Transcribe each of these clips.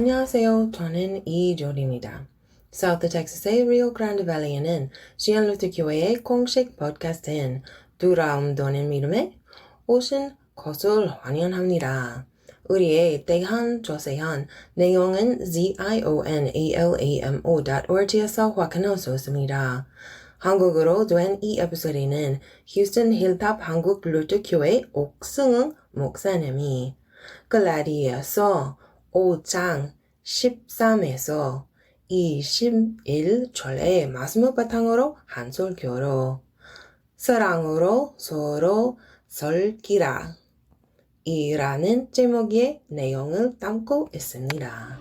안녕하세요. 저는 이조리입니다. 사우스 텍사스의 리오 그란데 밸리에는 시안 루터 교회의 공식 팟캐스트인 두라움도는 믿음에 오신 것을 환영합니다. 우리의 대한 자세한 내용은 zionalamo.org에서 확인할 수 있습니다. 한국어로 된 이 에피소드는 휴스턴 힐탑 한국 루터 교회 옥승응 목사님이 글라디에서 5장 13에서 21절의 말씀을 바탕으로 한 설교로 사랑으로 서로 섬기라 이라는 제목의 내용을 담고 있습니다.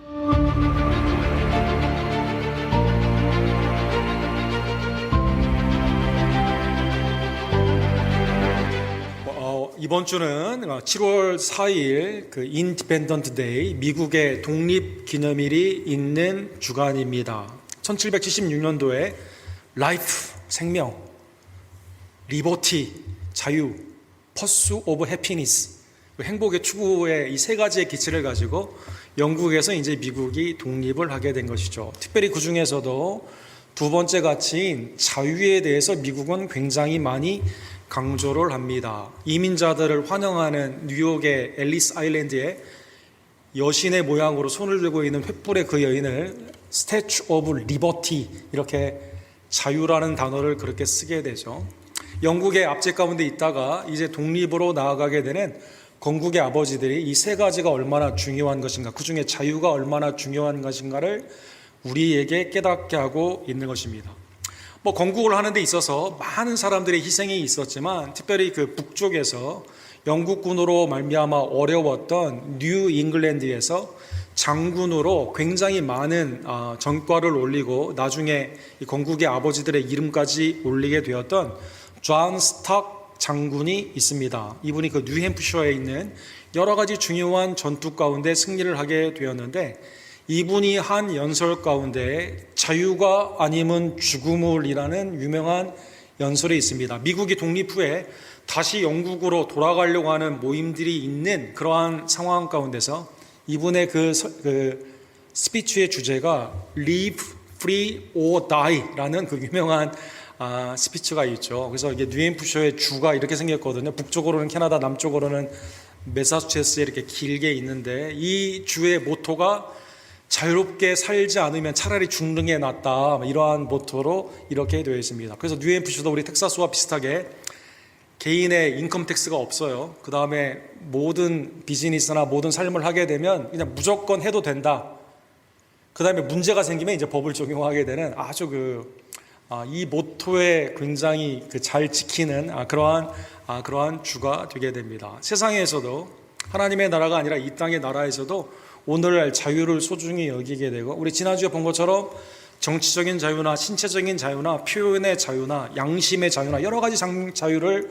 이번 주는 7월 4일 그 인디펜던트 데이, 미국의 독립 기념일이 있는 주간입니다. 1776년도에 라이프, 생명, 리버티, 자유, 퍼스 오브 해피니스, 행복의 추구의 이 세 가지의 기치를 가지고 영국에서 이제 미국이 독립을 하게 된 것이죠. 특별히 그 중에서도 두 번째 가치인 자유에 대해서 미국은 굉장히 많이 강조를 합니다. 이민자들을 환영하는 뉴욕의 앨리스 아일랜드에 여신의 모양으로 손을 들고 있는 횃불의 그 여인을 스태츄 오브 리버티, 이렇게 자유라는 단어를 그렇게 쓰게 되죠. 영국의 압제 가운데 있다가 이제 독립으로 나아가게 되는 건국의 아버지들이 이 세 가지가 얼마나 중요한 것인가, 그 중에 자유가 얼마나 중요한 것인가를 우리에게 깨닫게 하고 있는 것입니다. 건국을 하는 데 있어서 많은 사람들의 희생이 있었지만, 특별히 그 북쪽에서 영국군으로 말미암아 어려웠던 뉴 잉글랜드에서 장군으로 굉장히 많은 전과를 올리고 나중에 건국의 아버지들의 이름까지 올리게 되었던 존 스탁 장군이 있습니다. 이분이 그 뉴햄프셔에 있는 여러 가지 중요한 전투 가운데 승리를 하게 되었는데, 이분이 한 연설 가운데 자유가 아니면 죽음을이라는 유명한 연설이 있습니다. 미국이 독립 후에 다시 영국으로 돌아가려고 하는 모임들이 있는 그러한 상황 가운데서 이분의 그 스피치의 주제가 Live, Free or Die라는 그 유명한 스피치가 있죠. 그래서 이게 뉴햄프셔의 주가 이렇게 생겼거든요. 북쪽으로는 캐나다, 남쪽으로는 매사추세츠에 이렇게 길게 있는데, 이 주의 모토가 자유롭게 살지 않으면 차라리 죽는 게 낫다, 이러한 모토로 이렇게 되어 있습니다. 그래서 뉴햄프셔도 우리 텍사스와 비슷하게 개인의 인컴 텍스가 없어요. 그 다음에 모든 비즈니스나 모든 삶을 하게 되면 그냥 무조건 해도 된다. 그 다음에 문제가 생기면 이제 법을 적용하게 되는 아주 이 모토에 굉장히 잘 지키는 그러한 주가 되게 됩니다. 세상에서도 하나님의 나라가 아니라 이 땅의 나라에서도 오늘날 자유를 소중히 여기게 되고, 우리 지난주에 본 것처럼 정치적인 자유나 신체적인 자유나 표현의 자유나 양심의 자유나 여러 가지 자유를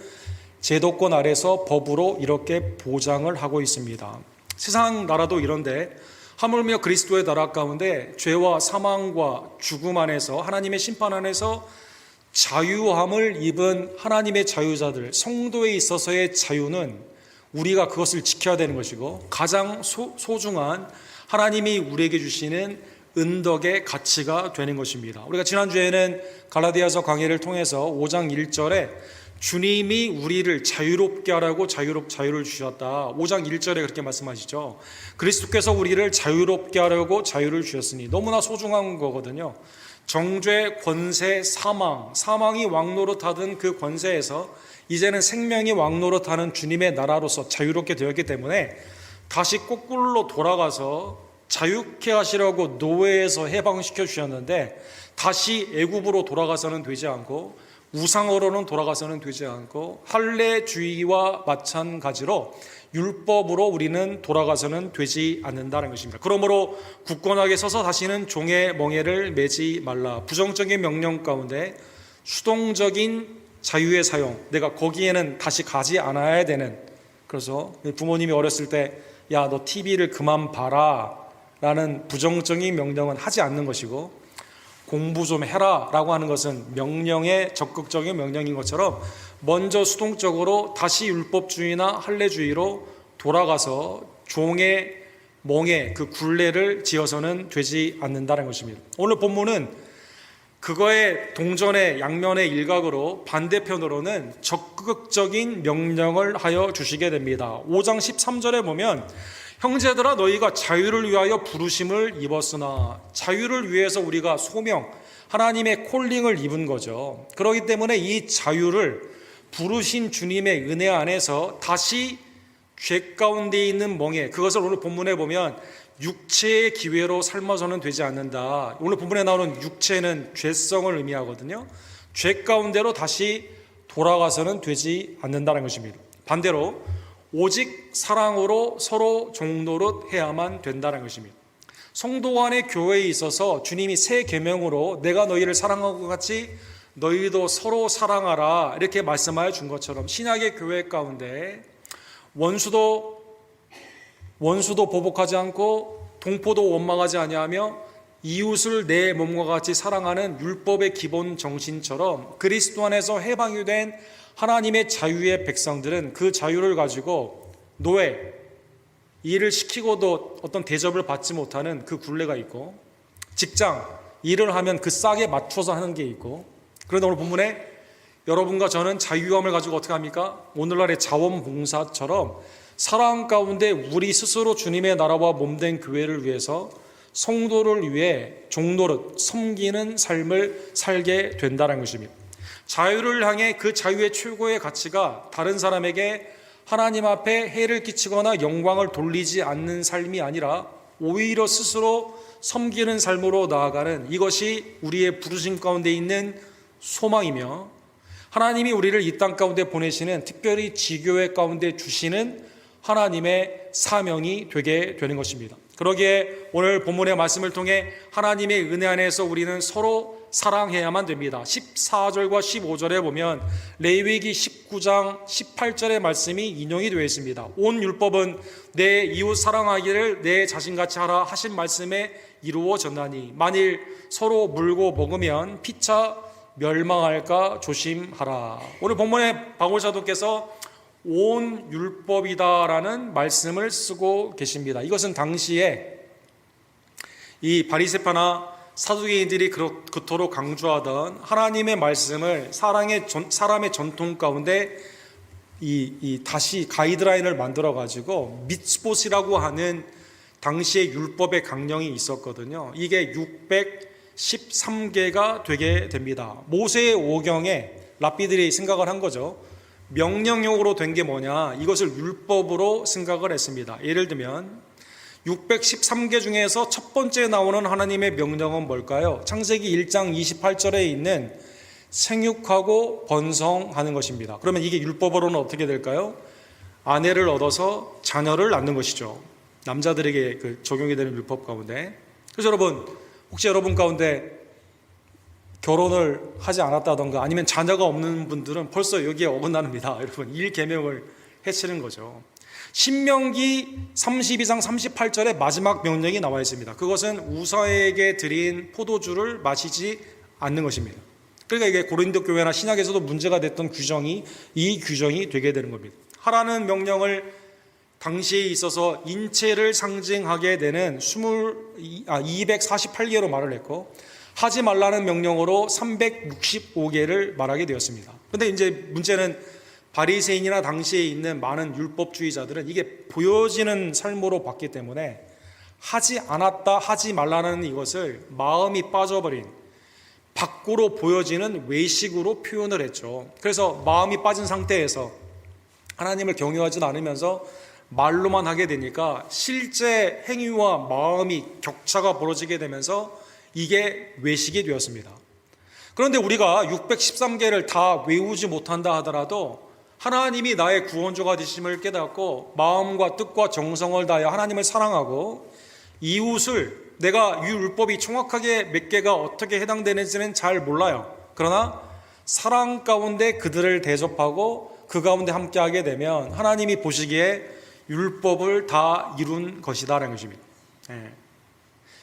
제도권 아래서 법으로 이렇게 보장을 하고 있습니다. 세상 나라도 이런데 하물며 그리스도의 나라 가운데 죄와 사망과 죽음 안에서, 하나님의 심판 안에서 자유함을 입은 하나님의 자유자들, 성도에 있어서의 자유는 우리가 그것을 지켜야 되는 것이고, 가장 소중한 하나님이 우리에게 주시는 은덕의 가치가 되는 것입니다. 우리가 지난주에는 갈라디아서 강해를 통해서 5장 1절에 주님이 우리를 자유롭게 하라고 자유를 주셨다, 5장 1절에 그렇게 말씀하시죠. 그리스도께서 우리를 자유롭게 하려고 자유를 주셨으니, 너무나 소중한 거거든요. 정죄, 권세, 사망이 왕노릇하던 그 권세에서 이제는 생명이 왕노릇하는 주님의 나라로서 자유롭게 되었기 때문에 다시 거꾸로 돌아가서 자유케 하시려고 노예에서 해방시켜 주셨는데, 다시 애굽으로 돌아가서는 되지 않고, 우상으로는 돌아가서는 되지 않고, 할례주의와 마찬가지로 율법으로 우리는 돌아가서는 되지 않는다는 것입니다. 그러므로 굳건하게 서서 다시는 종의 멍에를 매지 말라. 부정적인 명령 가운데 수동적인 자유의 사용, 내가 거기에는 다시 가지 않아야 되는, 그래서 부모님이 어렸을 때 야, 너 TV를 그만 봐라 라는 부정적인 명령은 하지 않는 것이고, 공부 좀 해라 라고 하는 것은 명령의 적극적인 명령인 것처럼 먼저 수동적으로 다시 율법주의나 할례주의로 돌아가서 종의 멍에 그 굴레를 지어서는 되지 않는다는 것입니다. 오늘 본문은 그거의 동전의 양면의 일각으로 반대편으로는 적극적인 명령을 하여 주시게 됩니다. 5장 13절에 보면 형제들아 너희가 자유를 위하여 부르심을 입었으나 자유를 위해서 우리가 소명 하나님의 콜링을 입은 거죠. 그렇기 때문에 이 자유를 부르신 주님의 은혜 안에서 다시 죄 가운데 있는 멍에 그것을 오늘 본문에 보면 육체의 기회로 삶아서는 되지 않는다. 오늘 본문에 나오는 육체는 죄성을 의미하거든요. 죄 가운데로 다시 돌아가서는 되지 않는다는 것입니다. 반대로 오직 사랑으로 서로 종노릇 해야만 된다는 것입니다. 성도 간의 교회에 있어서 주님이 새 계명으로 내가 너희를 사랑한 것 같이 너희도 서로 사랑하라 이렇게 말씀하여 준 것처럼 신약의 교회 가운데 원수도 보복하지 않고 동포도 원망하지 아니하며 이웃을 내 몸과 같이 사랑하는 율법의 기본 정신처럼 그리스도 안에서 해방이 된 하나님의 자유의 백성들은 그 자유를 가지고 노예, 일을 시키고도 어떤 대접을 받지 못하는 그 굴레가 있고 직장, 일을 하면 그 싹에 맞춰서 하는 게 있고 그런데 오늘 본문에 여러분과 저는 자유함을 가지고 어떻게 합니까? 오늘날의 자원봉사처럼 사랑 가운데 우리 스스로 주님의 나라와 몸된 교회를 위해서 성도를 위해 종노릇 섬기는 삶을 살게 된다는 것입니다. 자유를 향해 그 자유의 최고의 가치가 다른 사람에게 하나님 앞에 해를 끼치거나 영광을 돌리지 않는 삶이 아니라 오히려 스스로 섬기는 삶으로 나아가는 이것이 우리의 부르심 가운데 있는 소망이며 하나님이 우리를 이 땅 가운데 보내시는 특별히 지교회 가운데 주시는 하나님의 사명이 되게 되는 것입니다. 그러기에 오늘 본문의 말씀을 통해 하나님의 은혜 안에서 우리는 서로 사랑해야만 됩니다. 14절과 15절에 보면 레위기 19장 18절의 말씀이 인용이 되어 있습니다. 온 율법은 내 이웃 사랑하기를 내 자신같이 하라 하신 말씀에 이루어졌나니 만일 서로 물고 먹으면 피차 멸망할까 조심하라. 오늘 본문에 바울 사도께서 온 율법이다라는 말씀을 쓰고 계십니다. 이것은 당시에 이 바리새파나 사두개인들이 그토록 강조하던 하나님의 말씀을 사람의 전통 가운데 다시 가이드라인을 만들어 가지고 미츠봇이라고 하는 당시의 율법의 강령이 있었거든요. 이게 613개가 되게 됩니다. 모세의 오경에 랍비들이 생각을 한 거죠. 명령형으로 된 게 뭐냐? 이것을 율법으로 생각을 했습니다. 예를 들면 613개 중에서 첫 번째 나오는 하나님의 명령은 뭘까요? 창세기 1장 28절에 있는 생육하고 번성하는 것입니다. 그러면 이게 율법으로는 어떻게 될까요? 아내를 얻어서 자녀를 낳는 것이죠. 남자들에게 적용이 되는 율법 가운데. 그래서 여러분, 혹시 여러분 가운데 결혼을 하지 않았다던가 아니면 자녀가 없는 분들은 벌써 여기에 어긋납니다. 여러분, 1계명을 해치는 거죠. 신명기 32장 38절에 마지막 명령이 나와 있습니다. 그것은 우사에게 드린 포도주를 마시지 않는 것입니다. 그러니까 이게 고린도 교회나 신약에서도 문제가 됐던 규정이 이 규정이 되게 되는 겁니다. 하라는 명령을 당시에 있어서 인체를 상징하게 되는 248개로 말을 했고 하지 말라는 명령으로 365개를 말하게 되었습니다. 그런데 이제 문제는 바리새인이나 당시에 있는 많은 율법주의자들은 이게 보여지는 삶으로 봤기 때문에 하지 않았다, 하지 말라는 이것을 마음이 빠져버린 밖으로 보여지는 외식으로 표현을 했죠. 그래서 마음이 빠진 상태에서 하나님을 경외하지 않으면서 말로만 하게 되니까 실제 행위와 마음이 격차가 벌어지게 되면서 이게 외식이 되었습니다. 그런데 우리가 613개를 다 외우지 못한다 하더라도 하나님이 나의 구원주가 되심을 깨닫고 마음과 뜻과 정성을 다하여 하나님을 사랑하고 이웃을 내가 이 율법이 정확하게 몇 개가 어떻게 해당되는지는 잘 몰라요. 그러나 사랑 가운데 그들을 대접하고 그 가운데 함께하게 되면 하나님이 보시기에 율법을 다 이룬 것이다라는 것입니다.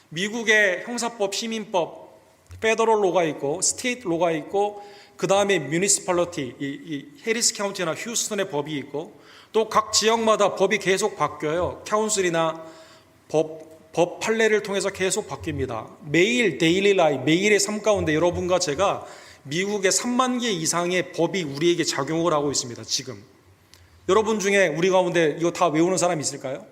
미국의 형사법, 시민법, 페더럴 로가 있고 스테이트 로가 있고 그 다음에 뮤니시팔리티, 이 해리스 카운티나 휴스턴의 법이 있고 또 각 지역마다 법이 계속 바뀌어요. 카운슬이나 법 판례를 통해서 계속 바뀝니다. 매일 데일리 라이프, 매일의 삶 가운데 여러분과 제가 미국의 3만 개 이상의 법이 우리에게 작용을 하고 있습니다. 지금 여러분 중에 우리 가운데 이거 다 외우는 사람 있을까요?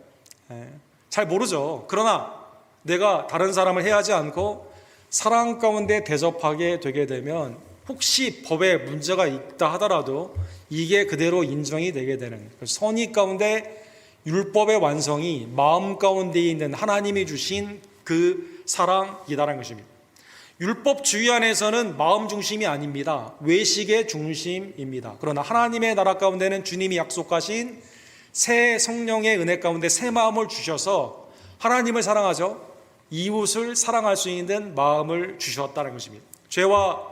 잘 모르죠. 그러나 내가 다른 사람을 해하지 않고 사랑 가운데 대접하게 되게 되면 혹시 법에 문제가 있다 하더라도 이게 그대로 인정이 되게 되는, 선의 가운데 율법의 완성이 마음 가운데 있는 하나님이 주신 그 사랑이다라는 것입니다. 율법주의 안에서는 마음 중심이 아닙니다. 외식의 중심입니다. 그러나 하나님의 나라 가운데는 주님이 약속하신 새 성령의 은혜 가운데 새 마음을 주셔서 하나님을 사랑하죠. 이웃을 사랑할 수 있는 마음을 주셨다는 것입니다. 죄와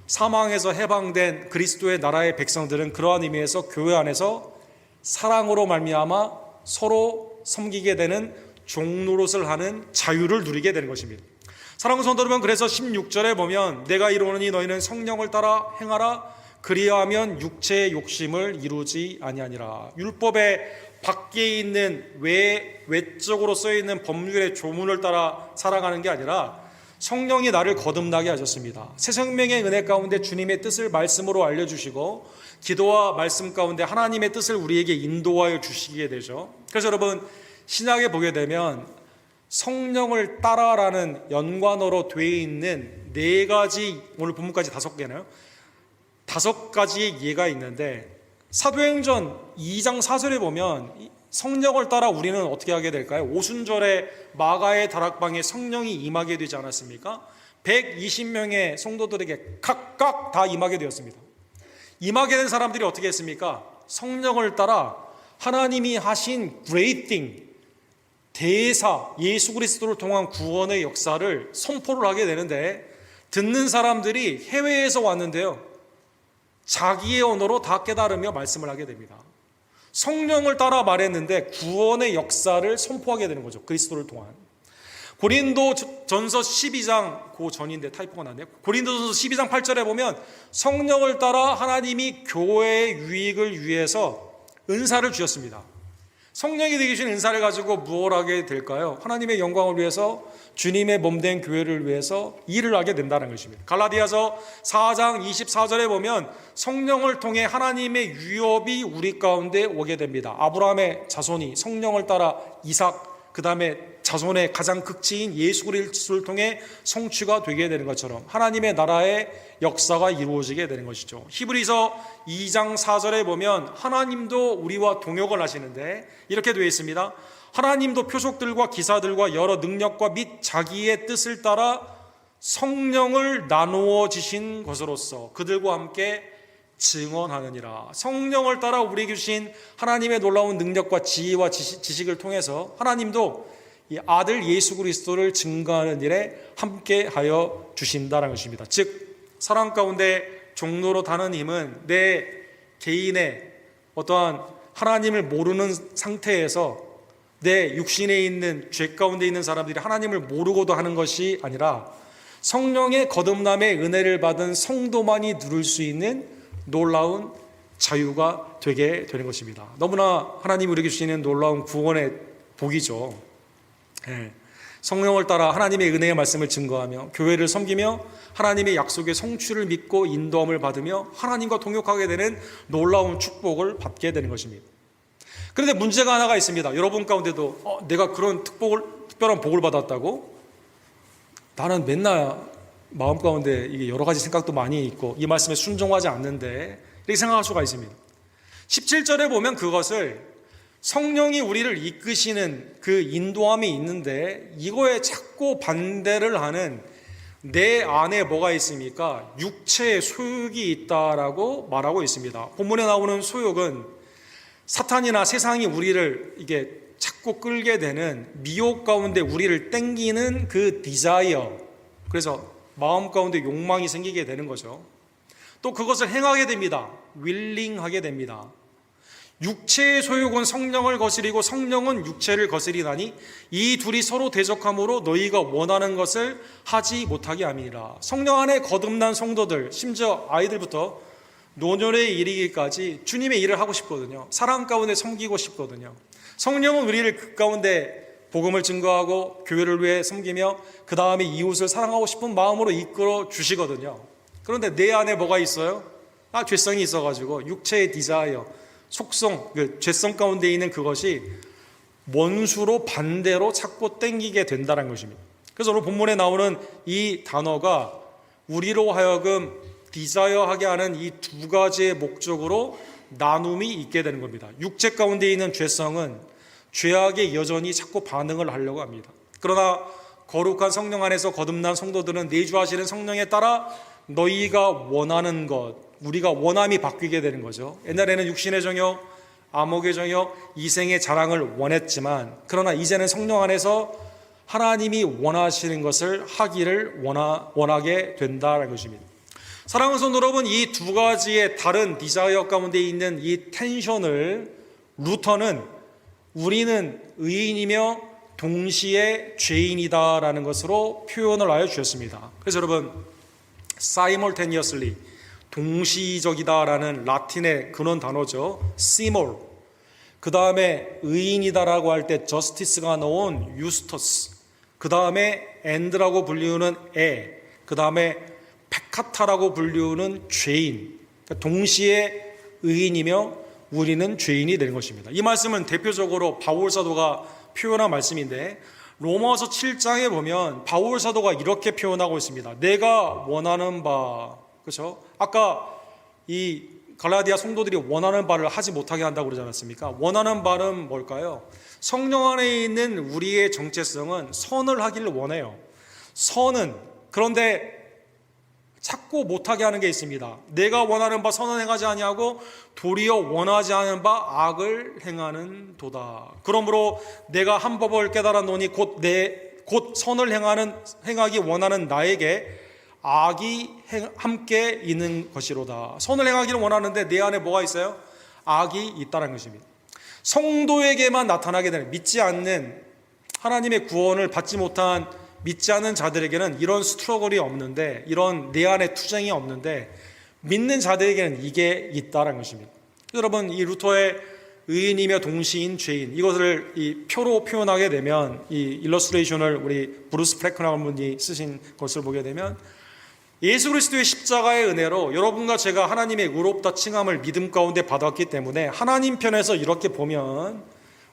사망에서 해방된 그리스도의 나라의 백성들은 그러한 의미에서 교회 안에서 사랑으로 말미암아 서로 섬기게 되는 종노릇을 하는 자유를 누리게 되는 것입니다. 사랑하는 성도 여러분, 그래서 16절에 보면 내가 이루노니 너희는 성령을 따라 행하라 그리하면 육체의 욕심을 이루지 아니하니라. 율법의 밖에 있는 외적으로 써있는 법률의 조문을 따라 살아가는 게 아니라 성령이 나를 거듭나게 하셨습니다. 새 생명의 은혜 가운데 주님의 뜻을 말씀으로 알려주시고 기도와 말씀 가운데 하나님의 뜻을 우리에게 인도하여 주시게 되죠. 그래서 여러분, 신약에 보게 되면 성령을 따라라는 연관어로 되어 있는 4가지, 오늘 본문까지 5개네요. 5가지의 예가 있는데 사도행전 2장 4절에 보면 성령을 따라 우리는 어떻게 하게 될까요? 오순절에 마가의 다락방에 성령이 임하게 되지 않았습니까? 120명의 성도들에게 각각 다 임하게 되었습니다. 임하게 된 사람들이 어떻게 했습니까? 성령을 따라 하나님이 하신 great thing, 대사, 예수 그리스도를 통한 구원의 역사를 선포를 하게 되는데 듣는 사람들이 해외에서 왔는데요, 자기의 언어로 다 깨달으며 말씀을 하게 됩니다. 성령을 따라 말했는데 구원의 역사를 선포하게 되는 거죠. 그리스도를 통한. 고린도전서 12장, 그 전인데 타이포가 났네요. 고린도전서 12장 8절에 보면 성령을 따라 하나님이 교회의 유익을 위해서 은사를 주셨습니다. 성령이 되게 주신 은사를 가지고 무엇을 하게 될까요? 하나님의 영광을 위해서, 주님의 몸된 교회를 위해서 일을 하게 된다는 것입니다. 갈라디아서 4장 24절에 보면 성령을 통해 하나님의 유업이 우리 가운데 오게 됩니다. 아브라함의 자손이 성령을 따라 이삭, 그 다음에 자손의 가장 극치인 예수 그리스도를 통해 성취가 되게 되는 것처럼 하나님의 나라의 역사가 이루어지게 되는 것이죠. 히브리서 2장 4절에 보면 하나님도 우리와 동역을 하시는데 이렇게 되어 있습니다. 하나님도 표적들과 기사들과 여러 능력과 및 자기의 뜻을 따라 성령을 나누어 주신 것으로서 그들과 함께 증언하느니라. 성령을 따라 우리에게 주신 하나님의 놀라운 능력과 지혜와 지식을 통해서 하나님도 이 아들 예수 그리스도를 증거하는 일에 함께하여 주신다는 것입니다. 즉 사랑 가운데 종로로 다는 힘은 내 개인의 어떠한 하나님을 모르는 상태에서 내 육신에 있는 죄 가운데 있는 사람들이 하나님을 모르고도 하는 것이 아니라 성령의 거듭남의 은혜를 받은 성도만이 누릴 수 있는 놀라운 자유가 되게 되는 것입니다. 너무나 하나님이 우리에게 주시는 놀라운 구원의 복이죠. 성령을 따라 하나님의 은혜의 말씀을 증거하며 교회를 섬기며 하나님의 약속의 성취를 믿고 인도함을 받으며 하나님과 동역하게 되는 놀라운 축복을 받게 되는 것입니다. 그런데 문제가 하나가 있습니다. 여러분 가운데도 내가 그런 특별한 복을 받았다고? 나는 맨날 마음 가운데 이게 여러 가지 생각도 많이 있고 이 말씀에 순종하지 않는데, 이렇게 생각할 수가 있습니다. 17절에 보면 그것을 성령이 우리를 이끄시는 그 인도함이 있는데 이거에 자꾸 반대를 하는 내 안에 뭐가 있습니까? 육체의 소욕이 있다라고 말하고 있습니다. 본문에 나오는 소욕은 사탄이나 세상이 우리를 이게 자꾸 끌게 되는 미혹 가운데 우리를 땡기는 그 디자이어, 그래서 마음 가운데 욕망이 생기게 되는 거죠. 또 그것을 행하게 됩니다. 윌링하게 됩니다. 육체의 소욕은 성령을 거스리고 성령은 육체를 거스리나니 이 둘이 서로 대적함으로 너희가 원하는 것을 하지 못하게 함이니라. 성령 안에 거듭난 성도들, 심지어 아이들부터 노년에 이르기까지 주님의 일을 하고 싶거든요. 사랑 가운데 섬기고 싶거든요. 성령은 우리를 그 가운데 복음을 증거하고 교회를 위해 섬기며 그 다음에 이웃을 사랑하고 싶은 마음으로 이끌어 주시거든요. 그런데 내 안에 뭐가 있어요? 죄성이 있어가지고 육체의 디자이어, 속성, 그 죄성 가운데 있는 그것이 원수로 반대로 자꾸 땡기게 된다는 것입니다. 그래서 오늘 본문에 나오는 이 단어가 우리로 하여금 디자이어하게 하는 이 두 가지의 목적으로 나눔이 있게 되는 겁니다. 육체 가운데 있는 죄성은 죄악에 여전히 자꾸 반응을 하려고 합니다. 그러나 거룩한 성령 안에서 거듭난 성도들은 내주하시는 성령에 따라 너희가 원하는 것, 우리가 원함이 바뀌게 되는 거죠. 옛날에는 육신의 정욕, 암흑의 정욕, 이생의 자랑을 원했지만 그러나 이제는 성령 안에서 하나님이 원하시는 것을 하기를 원하게 된다는 것입니다. 사랑하는 성도 여러분, 이 두 가지의 다른 디자이어 가운데 있는 이 텐션을 루터는 우리는 의인이며 동시에 죄인이다라는 것으로 표현을 하여 주셨습니다. 그래서 여러분, simultaneously, 동시적이다라는 라틴의 근원 단어죠. simul. 그 다음에 의인이다라고 할 때 justice가 나온 justus. 그 다음에 and라고 불리우는 그 다음에 페카타라고 불리우는 죄인. 그러니까 동시에 의인이며 우리는 죄인이 되는 것입니다. 이 말씀은 대표적으로 바울 사도가 표현한 말씀인데 로마서 7장에 보면 바울 사도가 이렇게 표현하고 있습니다. 내가 원하는 바, 그렇죠? 아까 이 갈라디아 성도들이 원하는 바를 하지 못하게 한다고 그러지 않았습니까? 원하는 바는 뭘까요? 성령 안에 있는 우리의 정체성은 선을 하기를 원해요. 선은, 그런데 자꾸 못하게 하는 게 있습니다. 내가 원하는 바 선을 행하지 아니하고 도리어 원하지 않은 바 악을 행하는 도다. 그러므로 내가 한 법을 깨달았노니 곧 선을 행하기 원하는 나에게 악이 함께 있는 것이로다. 선을 행하기를 원하는데 내 안에 뭐가 있어요? 악이 있다는 것입니다. 성도에게만 나타나게 되는, 믿지 않는, 하나님의 구원을 받지 못한 믿지 않는 자들에게는 이런 스트러글이 없는데, 이런 내 안에 투쟁이 없는데 믿는 자들에게는 이게 있다는 것입니다. 여러분, 이 루터의 의인이며 동시인 죄인, 이것을 이 표로 표현하게 되면, 이 일러스트레이션을 우리 브루스 프레크나운 분이 쓰신 것을 보게 되면, 예수 그리스도의 십자가의 은혜로 여러분과 제가 하나님의 의롭다 칭함을 믿음 가운데 받았기 때문에 하나님 편에서 이렇게 보면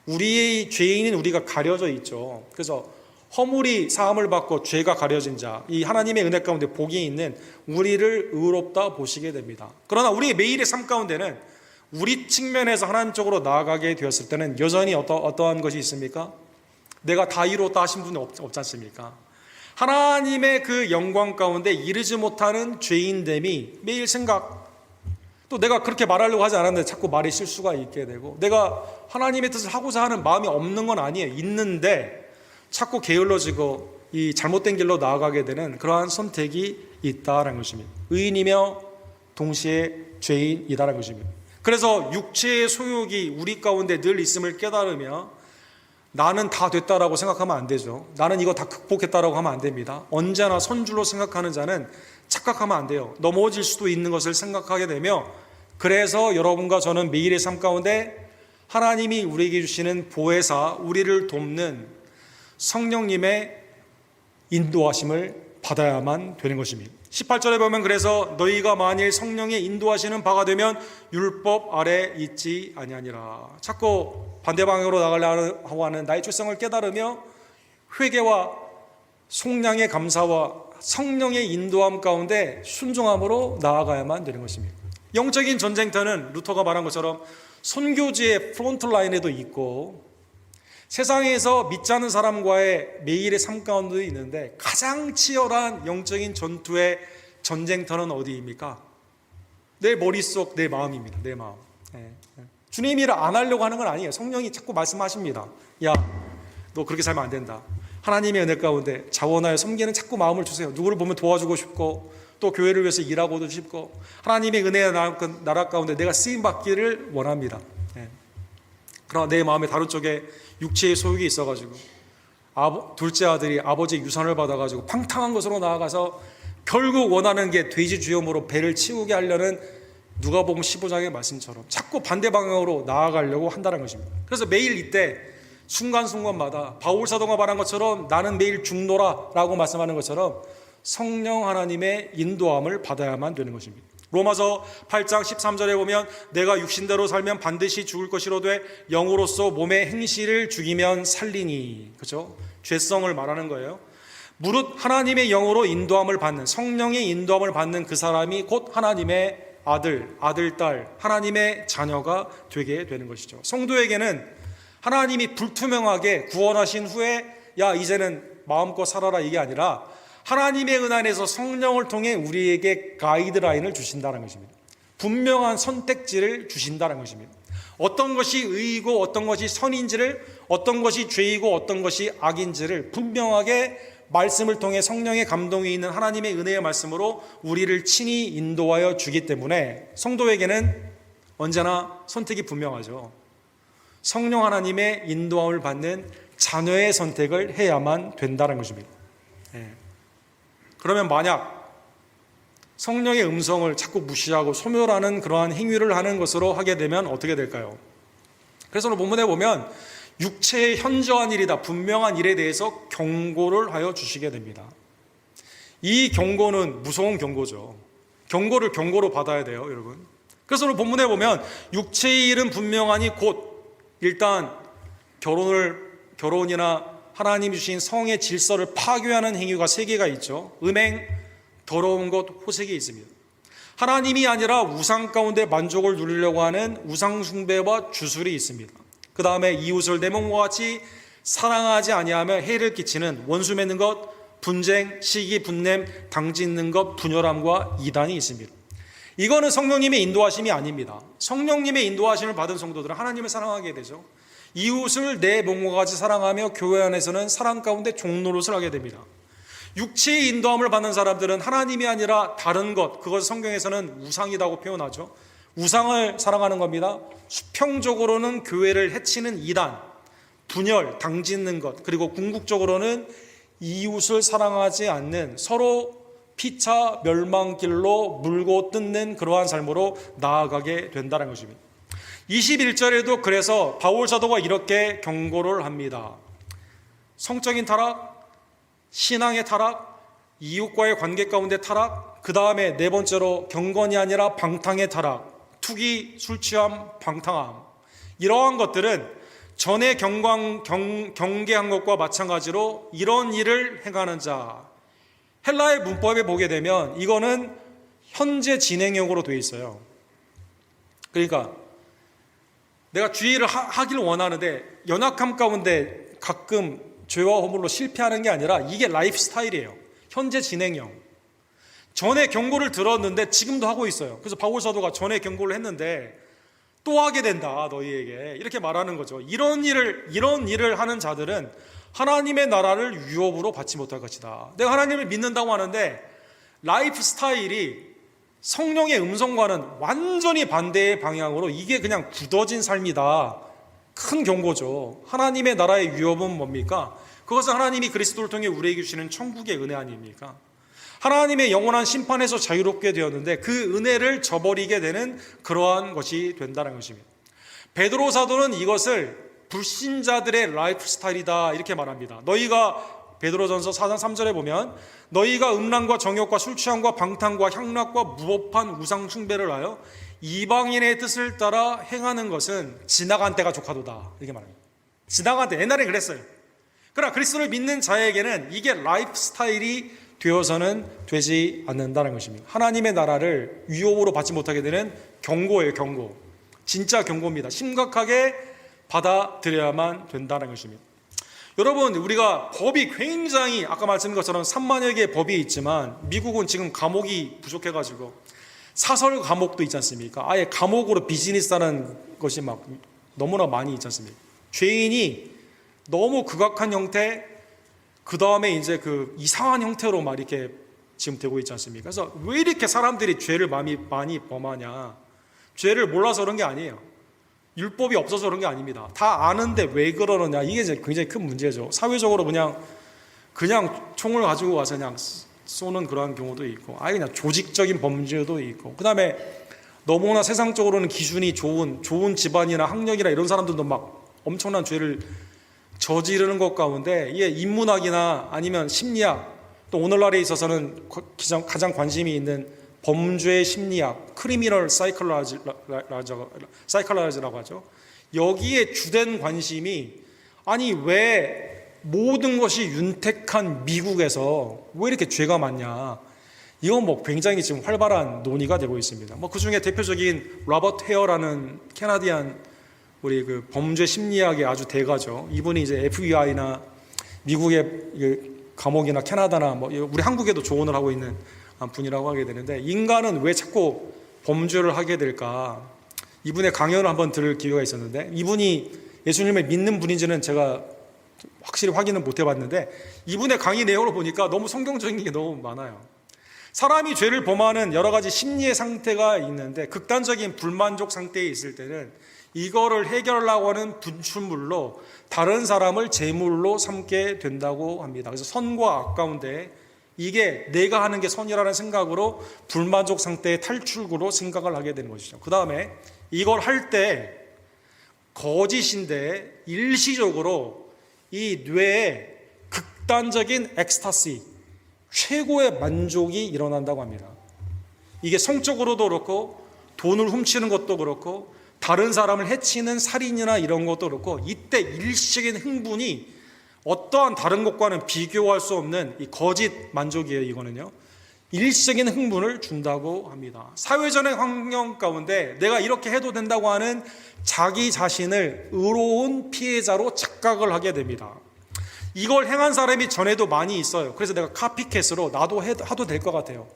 우리의 죄인인 우리가 가려져 있죠. 그래서 허물이 사함을 받고 죄가 가려진 자, 이 하나님의 은혜 가운데 복이 있는 우리를 의롭다 보시게 됩니다. 그러나 우리의 매일의 삶 가운데는 우리 측면에서 하나님 쪽으로 나아가게 되었을 때는 여전히 어떠한 것이 있습니까? 내가 다 이루었다 하신 분이 없지 않습니까? 하나님의 그 영광 가운데 이르지 못하는 죄인됨이 매일 생각, 또 내가 그렇게 말하려고 하지 않았는데 자꾸 말에 실수가 있게 되고, 내가 하나님의 뜻을 하고자 하는 마음이 없는 건 아니에요. 있는데 자꾸 게을러지고 이 잘못된 길로 나아가게 되는 그러한 선택이 있다는 것입니다. 의인이며 동시에 죄인이다라는 것입니다. 그래서 육체의 소욕이 우리 가운데 늘 있음을 깨달으며 나는 다 됐다라고 생각하면 안 되죠. 나는 이거 다 극복했다라고 하면 안 됩니다. 언제나 선줄로 생각하는 자는 착각하면 안 돼요. 넘어질 수도 있는 것을 생각하게 되며, 그래서 여러분과 저는 매일의 삶 가운데 하나님이 우리에게 주시는 보혜사, 우리를 돕는 성령님의 인도하심을 받아야만 되는 것입니다. 18절에 보면 그래서 너희가 만일 성령의 인도하시는 바가 되면 율법 아래 있지 아니하니라. 자꾸 반대 방향으로 나가려고 하는 나의 죄성을 깨달으며 회개와 속량의 감사와 성령의 인도함 가운데 순종함으로 나아가야만 되는 것입니다. 영적인 전쟁터는 루터가 말한 것처럼 선교지의 프론트 라인에도 있고 세상에서 믿지 않는 사람과의 매일의 삶 가운데도 있는데 가장 치열한 영적인 전투의 전쟁터는 어디입니까? 내 머릿속, 내 마음입니다. 내 마음. 주님이 일을 안 하려고 하는 건 아니에요. 성령이 자꾸 말씀하십니다. 야, 너 그렇게 살면 안 된다. 하나님의 은혜 가운데 자원하여 섬기는 자꾸 마음을 주세요. 누구를 보면 도와주고 싶고 또 교회를 위해서 일하고도 싶고 하나님의 은혜의 나라 가운데 내가 쓰임받기를 원합니다. 그러나 내 마음의 다른 쪽에 육체의 소욕이 있어가지고 둘째 아들이 아버지의 유산을 받아가지고 팡탕한 것으로 나아가서 결국 원하는 게 돼지 주염으로 배를 치우게 하려는 누가복음 15장의 말씀처럼 자꾸 반대 방향으로 나아가려고 한다는 것입니다. 그래서 매일 이때 순간순간마다 바울 사도가 말한 것처럼 나는 매일 죽노라 라고 말씀하는 것처럼 성령 하나님의 인도함을 받아야만 되는 것입니다. 로마서 8장 13절에 보면 내가 육신대로 살면 반드시 죽을 것이로되 영으로서 몸의 행실을 죽이면 살리니, 그렇죠? 죄성을 말하는 거예요. 무릇 하나님의 영으로 인도함을 받는, 성령의 인도함을 받는 그 사람이 곧 하나님의 아들, 아들딸, 하나님의 자녀가 되게 되는 것이죠. 성도에게는 하나님이 불투명하게 구원하신 후에 야 이제는 마음껏 살아라 이게 아니라 하나님의 은혜 안에서 성령을 통해 우리에게 가이드라인을 주신다는 것입니다. 분명한 선택지를 주신다는 것입니다. 어떤 것이 의이고 어떤 것이 선인지를, 어떤 것이 죄이고 어떤 것이 악인지를 분명하게 말씀을 통해 성령의 감동이 있는 하나님의 은혜의 말씀으로 우리를 친히 인도하여 주기 때문에 성도에게는 언제나 선택이 분명하죠. 성령 하나님의 인도함을 받는 자녀의 선택을 해야만 된다는 것입니다. 그러면 만약 성령의 음성을 자꾸 무시하고 소멸하는 그러한 행위를 하는 것으로 하게 되면 어떻게 될까요? 그래서 오늘 본문에 보면 육체의 현저한 일이다, 분명한 일에 대해서 경고를 하여 주시게 됩니다. 이 경고는 무서운 경고죠. 경고를 경고로 받아야 돼요, 여러분. 그래서 오늘 본문에 보면 육체의 일은 분명하니 곧 일단 결혼이나 하나님이 주신 성의 질서를 파괴하는 행위가 세 개가 있죠. 음행, 더러운 것, 호색이 있습니다. 하나님이 아니라 우상 가운데 만족을 누리려고 하는 우상 숭배와 주술이 있습니다. 그 다음에 이웃을 내 몸과 같이 사랑하지 아니하며 해를 끼치는 원수 맺는 것, 분쟁, 시기, 분냄, 당짓는 것, 분열함과 이단이 있습니다. 이거는 성령님의 인도하심이 아닙니다. 성령님의 인도하심을 받은 성도들은 하나님을 사랑하게 되죠. 이웃을 내 몸과 같이 사랑하며 교회 안에서는 사랑 가운데 종노릇을 하게 됩니다. 육체의 인도함을 받는 사람들은 하나님이 아니라 다른 것, 그것을 성경에서는 우상이라고 표현하죠. 우상을 사랑하는 겁니다. 수평적으로는 교회를 해치는 이단, 분열, 당짓는 것, 그리고 궁극적으로는 이웃을 사랑하지 않는 서로 피차 멸망길로 물고 뜯는 그러한 삶으로 나아가게 된다는 것입니다. 21절에도 그래서 바울 사도가 이렇게 경고를 합니다. 성적인 타락, 신앙의 타락, 이웃과의 관계 가운데 타락, 그 다음에 네 번째로 경건이 아니라 방탕의 타락, 투기, 술 취함, 방탕함, 이러한 것들은 전에 경계한 것과 마찬가지로 이런 일을 행하는 자, 헬라의 문법에 보게 되면 이거는 현재 진행형으로 되어 있어요. 그러니까 내가 주의를 하기를 원하는데 연약함 가운데 가끔 죄와 허물로 실패하는 게 아니라 이게 라이프 스타일이에요. 현재 진행형. 전에 경고를 들었는데 지금도 하고 있어요. 그래서 바울 사도가 전에 경고를 했는데 또 하게 된다 너희에게 이렇게 말하는 거죠. 이런 일을 하는 자들은 하나님의 나라를 유업으로 받지 못할 것이다. 내가 하나님을 믿는다고 하는데 라이프 스타일이 성령의 음성과는 완전히 반대의 방향으로 이게 그냥 굳어진 삶이다. 큰 경고죠. 하나님의 나라의 유업은 뭡니까? 그것은 하나님이 그리스도를 통해 우리에게 주시는 천국의 은혜 아닙니까? 하나님의 영원한 심판에서 자유롭게 되었는데 그 은혜를 저버리게 되는 그러한 것이 된다는 것입니다. 베드로 사도는 이것을 불신자들의 라이프 스타일이다 이렇게 말합니다. 너희가 베드로전서 4장 3절에 보면 너희가 음란과 정욕과 술 취함과 방탕과 향락과 무법한 우상 숭배를 하여 이방인의 뜻을 따라 행하는 것은 지나간 때가 족하도다 이렇게 말합니다. 지나간 때, 옛날에 그랬어요. 그러나 그리스도를 믿는 자에게는 이게 라이프 스타일이 되어서는 되지 않는다는 것입니다. 하나님의 나라를 유업으로 받지 못하게 되는 경고예요. 경고. 진짜 경고입니다. 심각하게 받아들여야만 된다는 것입니다. 여러분, 우리가 법이 굉장히 아까 말씀드린 것처럼 3만여 개의 법이 있지만 미국은 지금 감옥이 부족해가지고 사설 감옥도 있지 않습니까? 아예 감옥으로 비즈니스하는 것이 막 너무나 많이 있지 않습니까? 죄인이 너무 극악한 형태, 그 다음에 이제 그 이상한 형태로 막 이렇게 지금 되고 있지 않습니까? 그래서 왜 이렇게 사람들이 죄를 많이 범하냐? 죄를 몰라서 그런 게 아니에요. 율법이 없어서 그런 게 아닙니다. 다 아는데 왜 그러느냐? 이게 굉장히 큰 문제죠. 사회적으로 그냥 총을 가지고 와서 그냥 쏘는 그러한 경우도 있고, 아예 그냥 조직적인 범죄도 있고, 그 다음에 너무나 세상적으로는 기준이 좋은 집안이나 학력이나 이런 사람들도 막 엄청난 죄를 저지르는 것 가운데 이게 인문학이나 아니면 심리학, 또 오늘날에 있어서는 가장 관심이 있는 범죄 심리학, 크리미널 사이컬러지라고 하죠. 여기에 주된 관심이, 아니 왜 모든 것이 윤택한 미국에서 왜 이렇게 죄가 많냐, 이건 뭐 굉장히 지금 활발한 논의가 되고 있습니다. 뭐 그 중에 대표적인 로버트 헤어라는 캐나디안 우리 그 범죄 심리학의 아주 대가죠. 이분이 이제 FBI나 미국의 감옥이나 캐나다나 뭐 우리 한국에도 조언을 하고 있는 분이라고 하게 되는데, 인간은 왜 자꾸 범죄를 하게 될까? 이분의 강연을 한번 들을 기회가 있었는데, 이분이 예수님을 믿는 분인지는 제가 확실히 확인은 못 해봤는데, 이분의 강의 내용을 보니까 너무 성경적인 게 너무 많아요. 사람이 죄를 범하는 여러 가지 심리의 상태가 있는데, 극단적인 불만족 상태에 있을 때는 이거를 해결하려고 하는 분출물로 다른 사람을 제물로 삼게 된다고 합니다. 그래서 선과 악 가운데 이게 내가 하는 게 선이라는 생각으로 불만족 상태의 탈출구로 생각을 하게 되는 것이죠. 그 다음에 이걸 할 때 거짓인데 일시적으로 이 뇌에 극단적인 엑스타시, 최고의 만족이 일어난다고 합니다. 이게 성적으로도 그렇고 돈을 훔치는 것도 그렇고 다른 사람을 해치는 살인이나 이런 것도 그렇고, 이때 일시적인 흥분이 어떠한 다른 것과는 비교할 수 없는 이 거짓 만족이에요. 이거는요, 일시적인 흥분을 준다고 합니다. 사회적인 환경 가운데 내가 이렇게 해도 된다고 하는 자기 자신을 의로운 피해자로 착각을 하게 됩니다. 이걸 행한 사람이 전에도 많이 있어요. 그래서 내가 카피캣으로 나도 해도 될 것 같아요.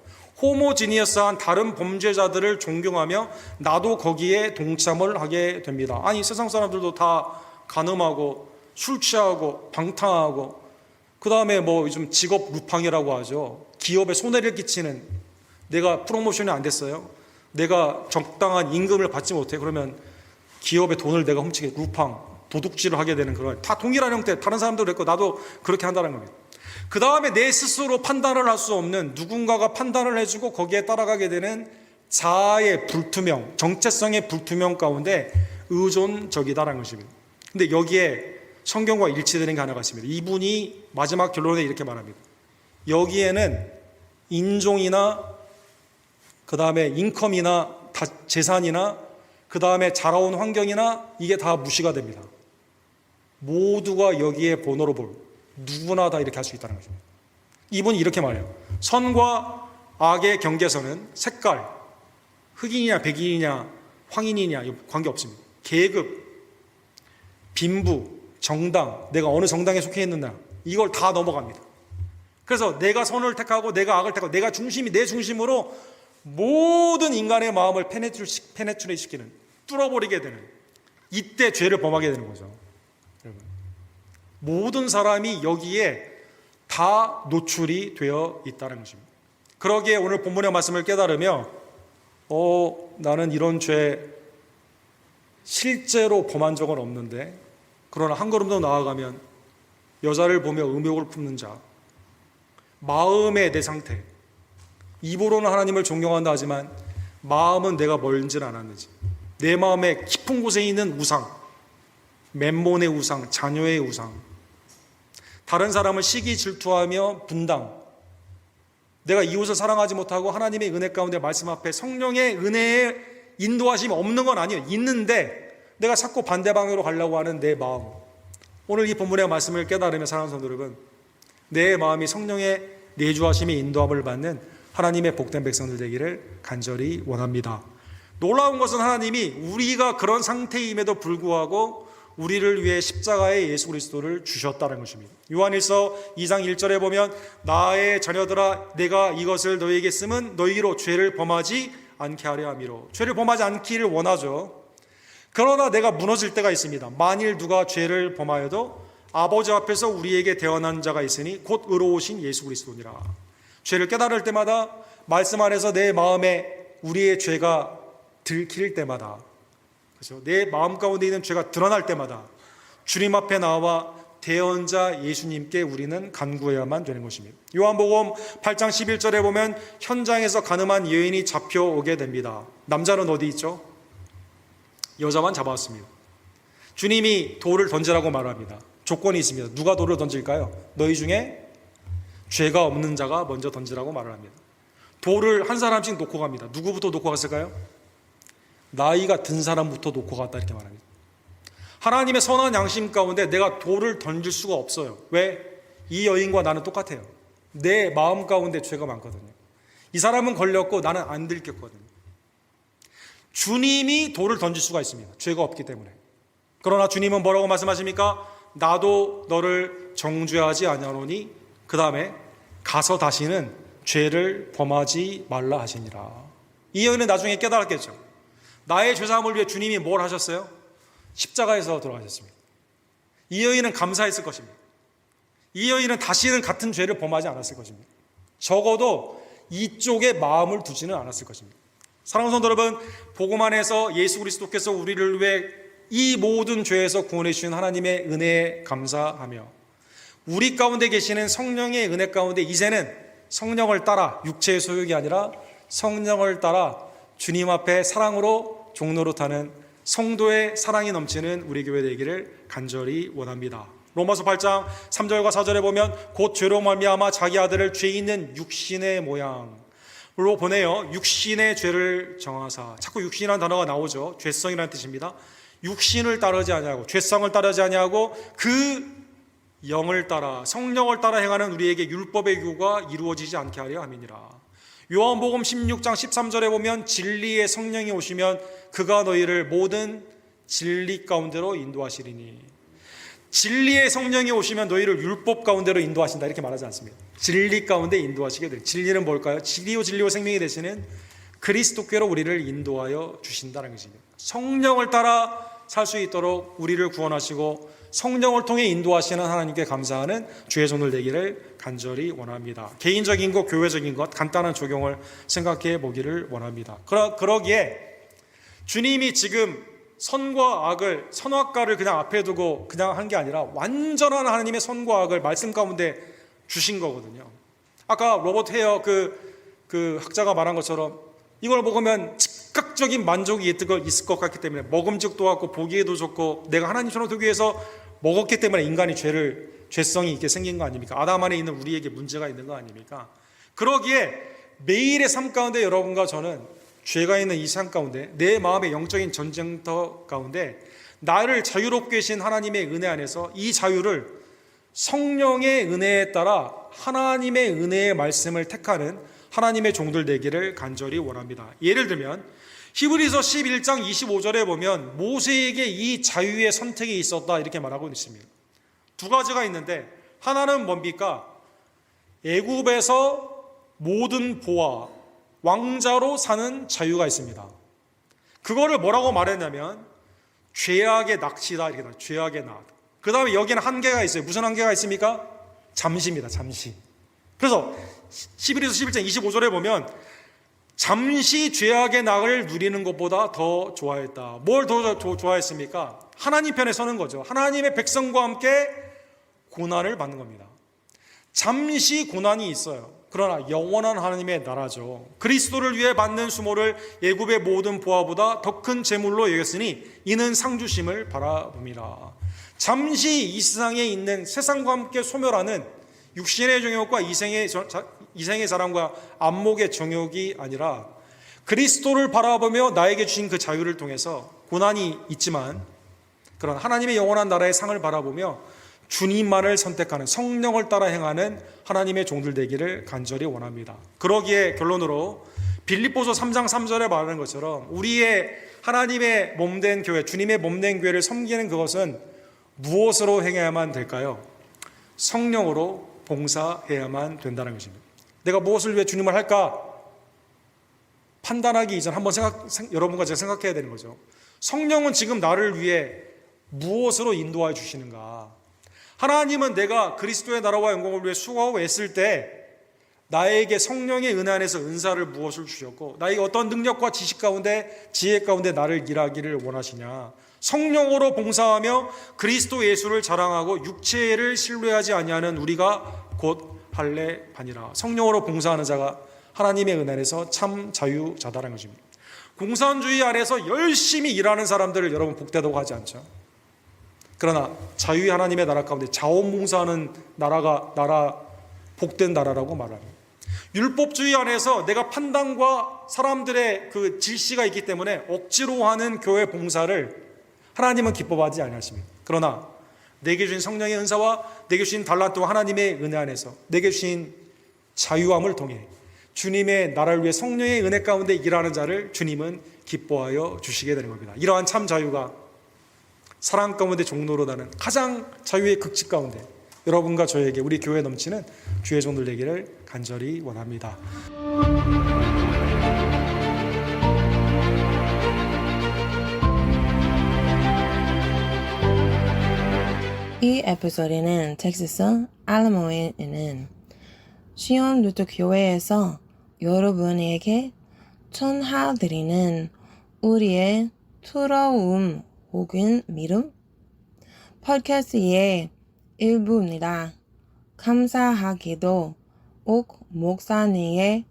호모지니어스한 다른 범죄자들을 존경하며 나도 거기에 동참을 하게 됩니다. 아니 세상 사람들도 다 간음하고 술 취하고 방탕하고, 그 다음에 뭐 요즘 직업 루팡이라고 하죠. 기업에 손해를 끼치는, 내가 프로모션이 안 됐어요, 내가 적당한 임금을 받지 못해, 그러면 기업의 돈을 내가 훔치게, 루팡, 도둑질을 하게 되는, 그런 다 동일한 형태, 다른 사람도 그랬고 나도 그렇게 한다는 겁니다. 그 다음에 내 스스로 판단을 할 수 없는 누군가가 판단을 해주고 거기에 따라가게 되는 자아의 불투명, 정체성의 불투명 가운데 의존적이다라는 것입니다. 근데 여기에 성경과 일치되는 게 하나가 있습니다. 이분이 마지막 결론에 이렇게 말합니다. 여기에는 인종이나 그 다음에 인컴이나 재산이나 그 다음에 자라온 환경이나 이게 다 무시가 됩니다. 모두가 여기에 보너러블, 누구나 다 이렇게 할 수 있다는 거죠. 이분이 이렇게 말해요. 선과 악의 경계선은 색깔, 흑인이냐 백인이냐 황인이냐 관계없습니다. 계급, 빈부, 정당, 내가 어느 정당에 속해 있느냐, 이걸 다 넘어갑니다. 그래서 내가 선을 택하고 내가 악을 택하고 내가 중심이, 내 중심으로 모든 인간의 마음을 페네트레이트 시키는, 뚫어버리게 되는, 이때 죄를 범하게 되는 거죠. 여러분, 모든 사람이 여기에 다 노출이 되어 있다는 것입니다. 그러기에 오늘 본문의 말씀을 깨달으며 나는 이런 죄 실제로 범한 적은 없는데, 그러나 한 걸음 더 나아가면 여자를 보며 음욕을 품는 자, 마음의 내 상태, 입으로는 하나님을 존경한다 하지만 마음은 내가 멀진 않았는지, 내 마음의 깊은 곳에 있는 우상, 멤몬의 우상, 자녀의 우상, 다른 사람을 시기 질투하며 분당, 내가 이웃을 사랑하지 못하고 하나님의 은혜 가운데 말씀 앞에 성령의 은혜에 인도하심이 없는 건 아니에요. 있는데 내가 자꾸 반대 방향으로 가려고 하는 내 마음, 오늘 이 본문의 말씀을 깨달으며 사랑하는 성도 여러분, 내 마음이 성령의 내주하심의 인도함을 받는 하나님의 복된 백성들 되기를 간절히 원합니다. 놀라운 것은 하나님이 우리가 그런 상태임에도 불구하고 우리를 위해 십자가의 예수 그리스도를 주셨다는 것입니다. 요한일서 2장 1절에 보면 나의 자녀들아 내가 이것을 너희에게 쓰면 너희로 죄를 범하지 않게 하려 함이로. 죄를 범하지 않기를 원하죠. 그러나 내가 무너질 때가 있습니다. 만일 누가 죄를 범하여도 아버지 앞에서 우리에게 대언한 자가 있으니 곧 의로우신 예수 그리스도니라. 죄를 깨달을 때마다 말씀 안에서 내 마음에 우리의 죄가 들킬 때마다, 그렇죠? 내 마음 가운데 있는 죄가 드러날 때마다 주님 앞에 나와 대언자 예수님께 우리는 간구해야만 되는 것입니다. 요한복음 8장 11절에 보면 현장에서 가늠한 여인이 잡혀오게 됩니다. 남자는 어디 있죠? 여자만 잡아왔습니다. 주님이 돌을 던지라고 말합니다. 조건이 있습니다. 누가 돌을 던질까요? 너희 중에 죄가 없는 자가 먼저 던지라고 말을 합니다. 돌을 한 사람씩 놓고 갑니다. 누구부터 놓고 갔을까요? 나이가 든 사람부터 놓고 갔다 이렇게 말합니다. 하나님의 선한 양심 가운데 내가 돌을 던질 수가 없어요. 왜? 이 여인과 나는 똑같아요. 내 마음 가운데 죄가 많거든요. 이 사람은 걸렸고 나는 안 들켰거든요. 주님이 돌을 던질 수가 있습니다. 죄가 없기 때문에. 그러나 주님은 뭐라고 말씀하십니까? 나도 너를 정죄하지 아니하노니 그 다음에 가서 다시는 죄를 범하지 말라 하시니라. 이 여인은 나중에 깨달았겠죠. 나의 죄사함을 위해 주님이 뭘 하셨어요? 십자가에서 돌아가셨습니다. 이 여인은 감사했을 것입니다. 이 여인은 다시는 같은 죄를 범하지 않았을 것입니다. 적어도 이쪽에 마음을 두지는 않았을 것입니다. 사랑하는 성도 여러분, 복음 안에서 예수 그리스도께서 우리를 위해 이 모든 죄에서 구원해 주신 하나님의 은혜에 감사하며 우리 가운데 계시는 성령의 은혜 가운데 이제는 성령을 따라 육체의 소욕이 아니라 성령을 따라 주님 앞에 사랑으로 종로로 타는 성도의 사랑이 넘치는 우리 교회 되기를 간절히 원합니다. 로마서 8장 3절과 4절에 보면 곧 죄로 말미암아 자기 아들을 죄 있는 육신의 모양으로 보내어 육신의 죄를 정하사. 자꾸 육신이라는 단어가 나오죠. 죄성이라는 뜻입니다. 육신을 따르지 아니하고 죄성을 따르지 아니하고 그 영을 따라 성령을 따라 행하는 우리에게 율법의 유고가 이루어지지 않게 하려 함이니라. 요한복음 16장 13절에 보면 진리의 성령이 오시면 그가 너희를 모든 진리 가운데로 인도하시리니. 진리의 성령이 오시면 너희를 율법 가운데로 인도하신다 이렇게 말하지 않습니다. 진리 가운데 인도하시게 돼요. 진리는 뭘까요? 진리요 생명이 되시는 그리스도께로 우리를 인도하여 주신다는 것입니다. 성령을 따라 살 수 있도록 우리를 구원하시고 성령을 통해 인도하시는 하나님께 감사하는 주의 손을 내기를 간절히 원합니다. 개인적인 것, 교회적인 것 간단한 적용을 생각해 보기를 원합니다. 그러기에 주님이 지금 선과 악을, 선악과를 그냥 앞에 두고 그냥 한 게 아니라 완전한 하나님의 선과 악을 말씀 가운데 주신 거거든요. 아까 로버트 헤어 그 학자가 말한 것처럼 이걸 먹으면 즉각적인 만족이 있을 것 같기 때문에 먹음직도 같고 보기에도 좋고 내가 하나님처럼 되기 위해서 먹었기 때문에 인간이 죄성이 있게 생긴 거 아닙니까? 아담 안에 있는 우리에게 문제가 있는 거 아닙니까? 그러기에 매일의 삶 가운데 여러분과 저는 죄가 있는 이 삶 가운데 내 마음의 영적인 전쟁터 가운데 나를 자유롭게 하신 하나님의 은혜 안에서 이 자유를 성령의 은혜에 따라 하나님의 은혜의 말씀을 택하는 하나님의 종들 되기를 간절히 원합니다. 예를 들면 히브리서 11장 25절에 보면 모세에게 이 자유의 선택이 있었다 이렇게 말하고 있습니다. 두 가지가 있는데 하나는 뭡니까? 애굽에서 모든 보아 왕자로 사는 자유가 있습니다. 그거를 뭐라고 말했냐면 죄악의 낚시다 이렇게 나와요. 죄악의 낚. 그 다음에 여기는 한계가 있어요. 무슨 한계가 있습니까? 잠시입니다. 잠시. 그래서 히브리서 11장 25절에 보면 잠시 죄악의 낙을 누리는 것보다 더 좋아했다. 뭘 더 좋아했습니까? 하나님 편에 서는 거죠. 하나님의 백성과 함께 고난을 받는 겁니다. 잠시 고난이 있어요. 그러나 영원한 하나님의 나라죠. 그리스도를 위해 받는 수모를 애굽의 모든 보화보다 더 큰 재물로 여겼으니 이는 상주심을 바라봅니다. 잠시 이 세상에 있는 세상과 함께 소멸하는 육신의 정욕과 이생의 사랑과 안목의 정욕이 아니라 그리스도를 바라보며 나에게 주신 그 자유를 통해서 고난이 있지만 그런 하나님의 영원한 나라의 상을 바라보며 주님만을 선택하는 성령을 따라 행하는 하나님의 종들 되기를 간절히 원합니다. 그러기에 결론으로 빌립보서 3장 3절에 말하는 것처럼 우리의 하나님의 몸된 교회, 주님의 몸된 교회를 섬기는 그것은 무엇으로 행해야만 될까요? 성령으로 봉사해야만 된다는 것입니다. 내가 무엇을 위해 주님을 할까? 판단하기 이전 한번 여러분과 제가 생각해야 되는 거죠. 성령은 지금 나를 위해 무엇으로 인도해 주시는가? 하나님은 내가 그리스도의 나라와 영광을 위해 수고하고 애쓸 때 나에게 성령의 은혜 안에서 은사를 무엇을 주셨고 나에게 어떤 능력과 지식 가운데 지혜 가운데 나를 일하기를 원하시냐? 성령으로 봉사하며 그리스도 예수를 자랑하고 육체를 신뢰하지 아니하는 우리가 곧 할례반이라. 성령으로 봉사하는 자가 하나님의 은혜 안에서 참 자유자다라는 것입니다. 공산주의 안에서 열심히 일하는 사람들을 여러분 복되다고 하지 않죠? 그러나 자유의 하나님의 나라 가운데 자원봉사하는 나라 복된 나라라고 말합니다. 율법주의 안에서 내가 판단과 사람들의 그 질시가 있기 때문에 억지로 하는 교회 봉사를 하나님은 기뻐하지 아니하십니다. 그러나 내게 주신 성령의 은사와 내게 주신 달란트와 하나님의 은혜 안에서 내게 주신 자유함을 통해 주님의 나라를 위해 성령의 은혜 가운데 일하는 자를 주님은 기뻐하여 주시게 되는 겁니다. 이러한 참 자유가 사랑 가운데 종로로 나는 가장 자유의 극치 가운데 여러분과 저에게 우리 교회에 넘치는 주의 종들 되기를 간절히 원합니다. 이 에피소드는 텍사스 알라모에 있는 시온 루터 교회에서 여러분에게 전해드리는 우리의 두려움 혹은 믿음 팟캐스트의 일부입니다. 감사하게도 옥 목사님의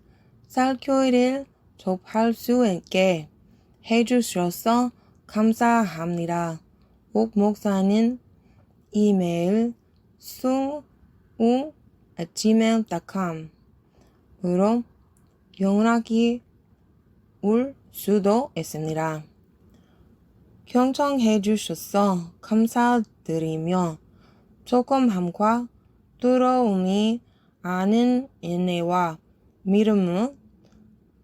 설교를 접할 수 있게 해주셔서 감사합니다. 옥 목사님 이메일 sung@gmail.com으로 연락이 올 수도 있습니다. 경청해 주셔서 감사드리며 조금함과 두려움이 아닌 인내와 믿음을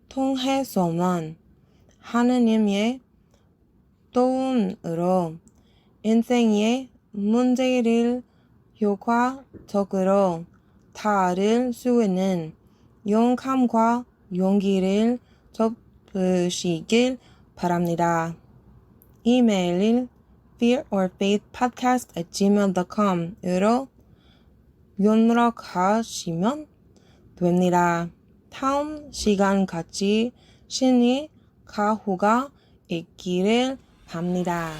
통해서만 하느님의 도움으로 인생의 문제를 효과적으로 다룰 수 있는 용감과 용기를 접으시길 바랍니다. 이메일은 fearorfaithpodcast@gmail.com으로 연락하시면 됩니다. 다음 시간까지 신의 가호가 있기를 바랍니다.